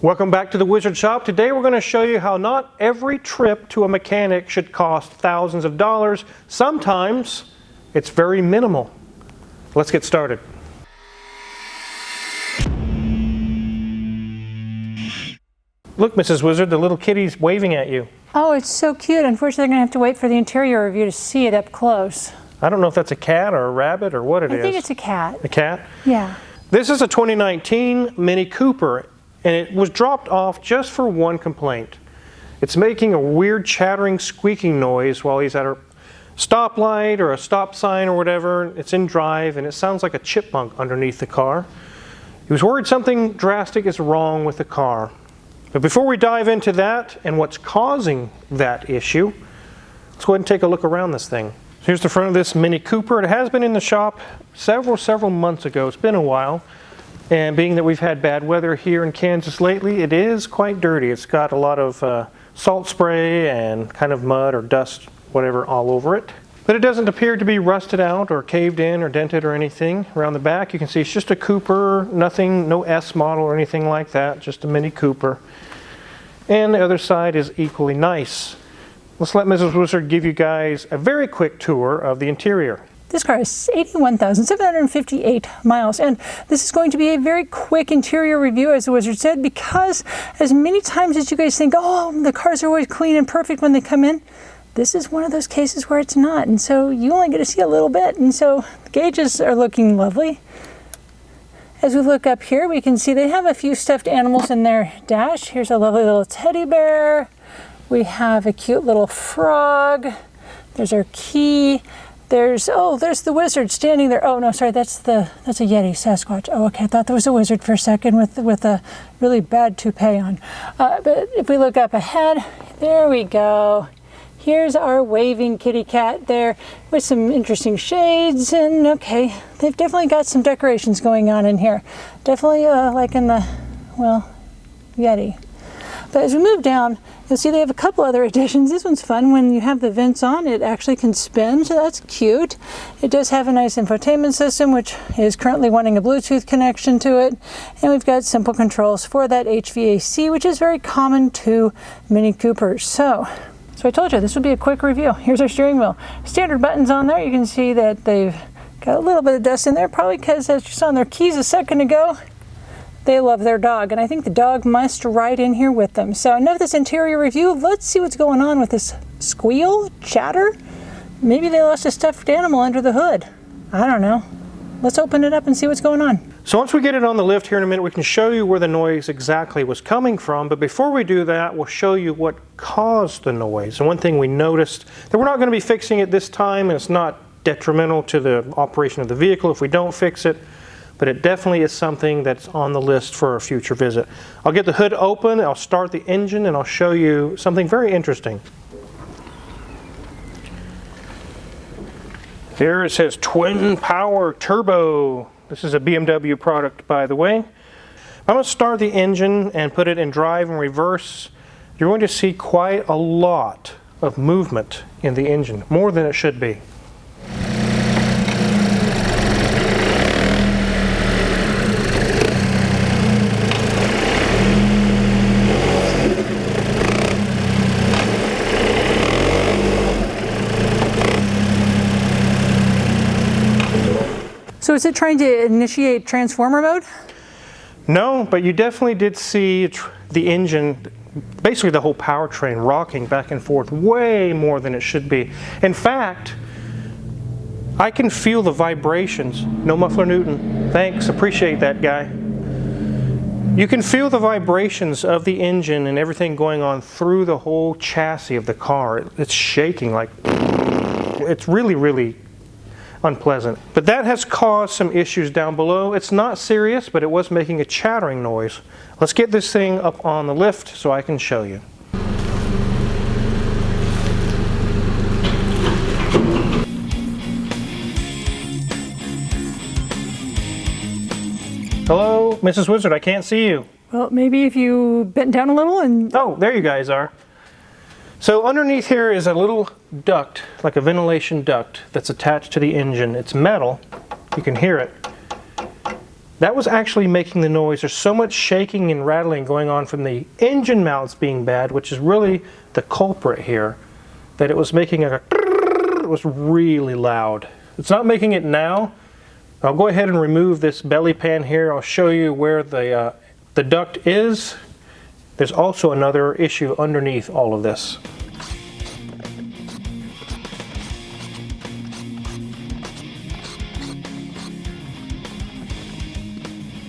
Welcome back to the Wizard Shop. Today we're going to show you how not every trip to a mechanic should cost thousands of dollars. Sometimes it's very minimal. Let's get started. Look, Mrs. Wizard, the little kitty's waving at you. Oh, it's so cute. Unfortunately, I'm going to have to wait for the interior review to see it up close. I don't know if that's a cat or a rabbit or what it is. I think it's a cat. A cat? Yeah. This is a 2019 Mini Cooper, and it was dropped off just for one complaint. It's making a weird chattering, squeaking noise while he's at a stoplight or a stop sign or whatever. It's in drive, and it sounds like a chipmunk underneath the car. He was worried something drastic is wrong with the car. But before we dive into that and what's causing that issue, let's go ahead and take a look around this thing. Here's the front of this Mini Cooper. It has been in the shop several months ago. It's been a while. And being that we've had bad weather here in Kansas lately, it is quite dirty. It's got a lot of salt spray and kind of mud or dust, whatever, all over it. But it doesn't appear to be rusted out or caved in or dented or anything. Around the back you can see it's just a Cooper, nothing, no S model or anything like that, just a Mini Cooper. And the other side is equally nice. Let's let Mrs. Wizard give you guys a very quick tour of the interior. This car is 81,758 miles, and this is going to be a very quick interior review, as the Wizard said, because as many times as you guys think, oh, the cars are always clean and perfect when they come in, this is one of those cases where it's not, and so you only get to see a little bit, and so the gauges are looking lovely. As we look up here, we can see they have a few stuffed animals in their dash. Here's a lovely little teddy bear. We have a cute little frog. There's our key. There's the Wizard standing there. Oh no, sorry, that's a Yeti, Sasquatch. Oh, okay, I thought there was a Wizard for a second with a really bad toupee on. But if we look up ahead, there we go. Here's our waving kitty cat there with some interesting shades, and okay, they've definitely got some decorations going on in here. Definitely like in the, well, Yeti. But as we move down, you'll see they have a couple other additions. This one's fun. When you have the vents on, it actually can spin, so that's cute. It does have a nice infotainment system, which is currently wanting a Bluetooth connection to it. And we've got simple controls for that HVAC, which is very common to Mini Coopers. So I told you this would be a quick review. Here's our steering wheel. Standard buttons on there. You can see that they've got a little bit of dust in there, probably because, as you saw on their keys a second ago, they love their dog, and I think the dog must ride in here with them. So enough of this interior review. Let's see what's going on with this squeal, chatter. Maybe they lost a stuffed animal under the hood. I don't know. Let's open it up and see what's going on. So once we get it on the lift here in a minute, we can show you where the noise exactly was coming from. But before we do that, we'll show you what caused the noise. And one thing we noticed, that we're not going to be fixing it this time, and it's not detrimental to the operation of the vehicle if we don't fix it. But it definitely is something that's on the list for a future visit. I'll get the hood open, I'll start the engine, and I'll show you something very interesting. Here it says Twin Power Turbo. This is a BMW product, by the way. I'm going to start the engine and put it in drive and reverse. You're going to see quite a lot of movement in the engine, more than it should be. So is it trying to initiate transformer mode? No, but you definitely did see the engine, basically the whole powertrain, rocking back and forth way more than it should be. In fact, I can feel the vibrations. No muffler Newton. Thanks, appreciate that, guy. You can feel the vibrations of the engine and everything going on through the whole chassis of the car. It's shaking like, it's really unpleasant. But that has caused some issues down below. It's not serious, but it was making a chattering noise. Let's get this thing up on the lift so I can show you. Hello, Mrs. Wizard, I can't see you. Well, maybe if you bent down a little and... Oh, there you guys are. So underneath here is a little duct, like a ventilation duct, that's attached to the engine. It's metal, you can hear it. that was actually making the noise. There's so much shaking and rattling going on from the engine mounts being bad, which is really the culprit here, that it was making it was really loud. It's not making it now. I'll go ahead and remove this belly pan here. I'll show you where the duct is. There's also another issue underneath all of this.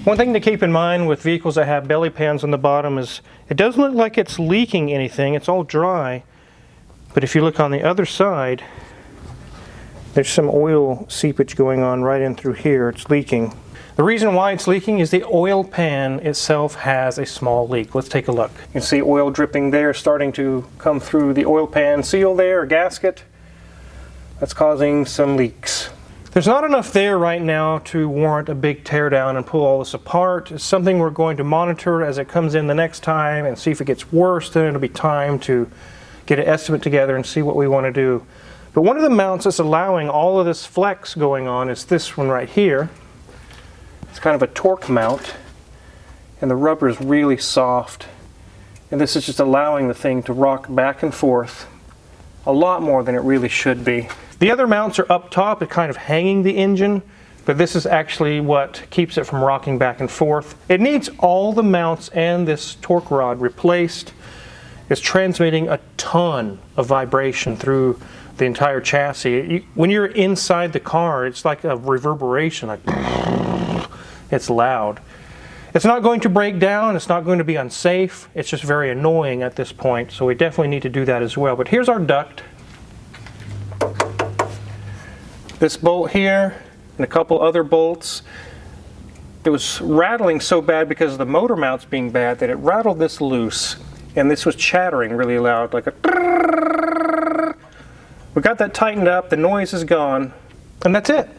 One thing to keep in mind with vehicles that have belly pans on the bottom is it doesn't look like it's leaking anything. It's all dry. But if you look on the other side, there's some oil seepage going on right in through here. It's leaking. The reason why it's leaking is the oil pan itself has a small leak. Let's take a look. You can see oil dripping there, starting to come through the oil pan seal there, or gasket. That's causing some leaks. There's not enough there right now to warrant a big teardown and pull all this apart. It's something we're going to monitor as it comes in the next time and see if it gets worse. Then it'll be time to get an estimate together and see what we want to do. But one of the mounts that's allowing all of this flex going on is this one right here. It's kind of a torque mount, and the rubber is really soft. And this is just allowing the thing to rock back and forth a lot more than it really should be. The other mounts are up top, it's kind of hanging the engine, but this is actually what keeps it from rocking back and forth. It needs all the mounts and this torque rod replaced. It's transmitting a ton of vibration through the entire chassis. When you're inside the car, it's like a reverberation, like it's loud. It's not going to break down, it's not going to be unsafe, it's just very annoying at this point, so we definitely need to do that as well. But here's our duct. This bolt here, and a couple other bolts. It was rattling so bad because of the motor mounts being bad that it rattled this loose, and this was chattering really loud, like a. We got that tightened up, the noise is gone, and that's it.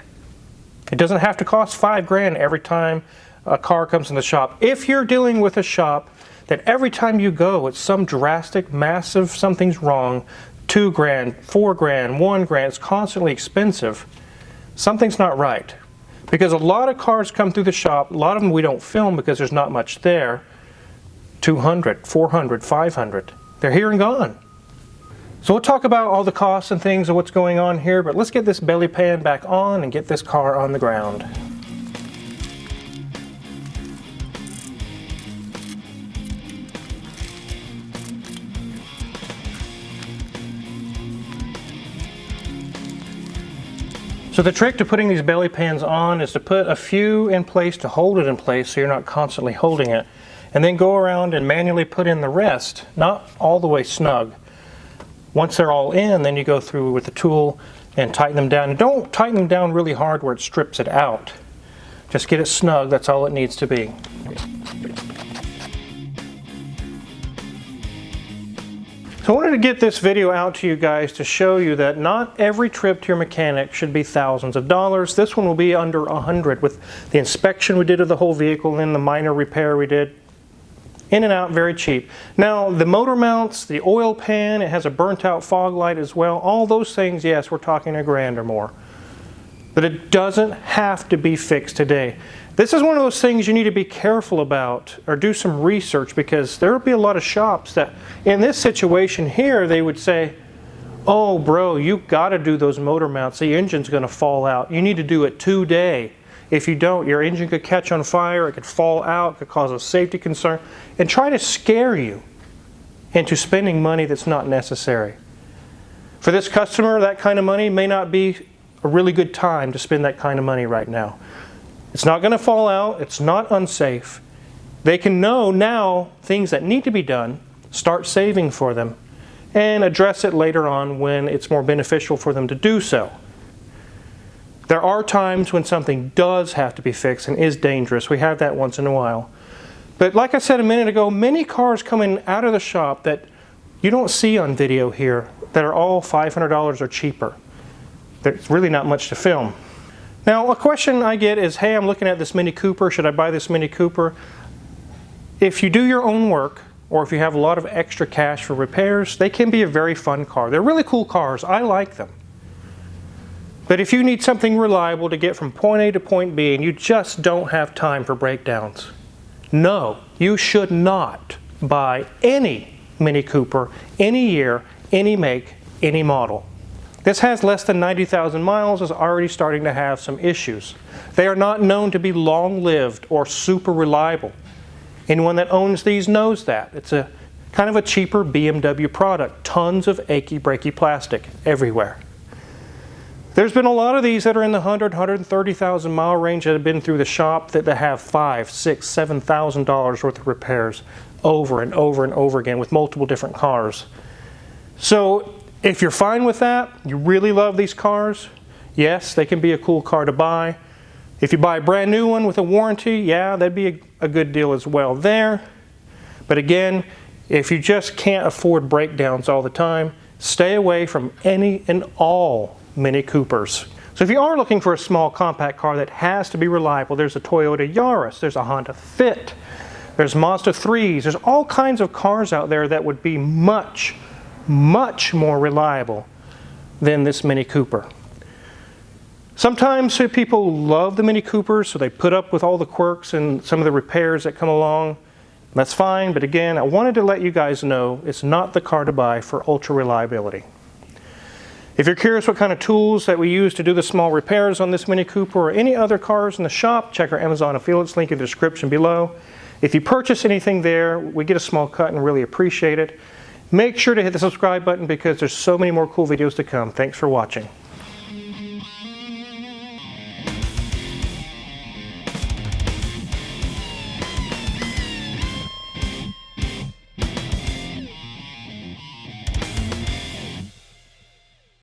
It doesn't have to cost $5,000 every time a car comes in the shop. If you're dealing with a shop that every time you go it's some drastic, massive, something's wrong, $2,000, $4,000, $1,000, it's constantly expensive, something's not right. Because a lot of cars come through the shop, a lot of them we don't film because there's not much there, $200, $400, $500. They're here and gone. So we'll talk about all the costs and things of what's going on here, but let's get this belly pan back on and get this car on the ground. So the trick to putting these belly pans on is to put a few in place to hold it in place so you're not constantly holding it. And then go around and manually put in the rest, not all the way snug. Once they're all in, then you go through with the tool and tighten them down. And don't tighten them down really hard where it strips it out. Just get it snug, that's all it needs to be. So I wanted to get this video out to you guys to show you that not every trip to your mechanic should be thousands of dollars. This one will be under $100 with the inspection we did of the whole vehicle and then the minor repair we did. In and out, very cheap. Now the motor mounts, the oil pan, it has a burnt out fog light as well. All those things, yes, we're talking $1,000 or more. But it doesn't have to be fixed today. This is one of those things you need to be careful about or do some research, because there will be a lot of shops that in this situation here they would say, oh bro, you got to do those motor mounts, the engine's going to fall out, you need to do it today. If you don't, your engine could catch on fire, it could fall out, it could cause a safety concern, and try to scare you into spending money that's not necessary. For this customer, that kind of money may not be a really good time to spend that kind of money right now. It's not going to fall out, it's not unsafe. They can know now things that need to be done, start saving for them, and address it later on when it's more beneficial for them to do so. There are times when something does have to be fixed and is dangerous. We have that once in a while. But like I said a minute ago, many cars coming out of the shop that you don't see on video here that are all $500 or cheaper. There's really not much to film. Now a question I get is, hey, I'm looking at this Mini Cooper, should I buy this Mini Cooper? If you do your own work, or if you have a lot of extra cash for repairs, they can be a very fun car. They're really cool cars, I like them. But if you need something reliable to get from point A to point B and you just don't have time for breakdowns, no, you should not buy any Mini Cooper, any year, any make, any model. This has less than 90,000 miles, is already starting to have some issues. They are not known to be long-lived or super reliable. Anyone that owns these knows that. It's a kind of a cheaper BMW product. Tons of achy breaky plastic everywhere. There's been a lot of these that are in the 130,000 mile range that have been through the shop that have $5,000, $6,000, $7,000 worth of repairs over and over and over again with multiple different cars. So if you're fine with that, you really love these cars, yes, they can be a cool car to buy. If you buy a brand new one with a warranty, yeah, that'd be a good deal as well there. But again, if you just can't afford breakdowns all the time, stay away from any and all Mini Coopers. So if you are looking for a small compact car that has to be reliable, there's a Toyota Yaris, there's a Honda Fit, there's Mazda 3s, there's all kinds of cars out there that would be much, much more reliable than this Mini Cooper. Sometimes people love the Mini Coopers, so they put up with all the quirks and some of the repairs that come along. That's fine, but again, I wanted to let you guys know it's not the car to buy for ultra reliability. If you're curious what kind of tools that we use to do the small repairs on this Mini Cooper or any other cars in the shop, check our Amazon affiliates link in the description below. If you purchase anything there, we get a small cut and really appreciate it. Make sure to hit the subscribe button because there's so many more cool videos to come. Thanks for watching.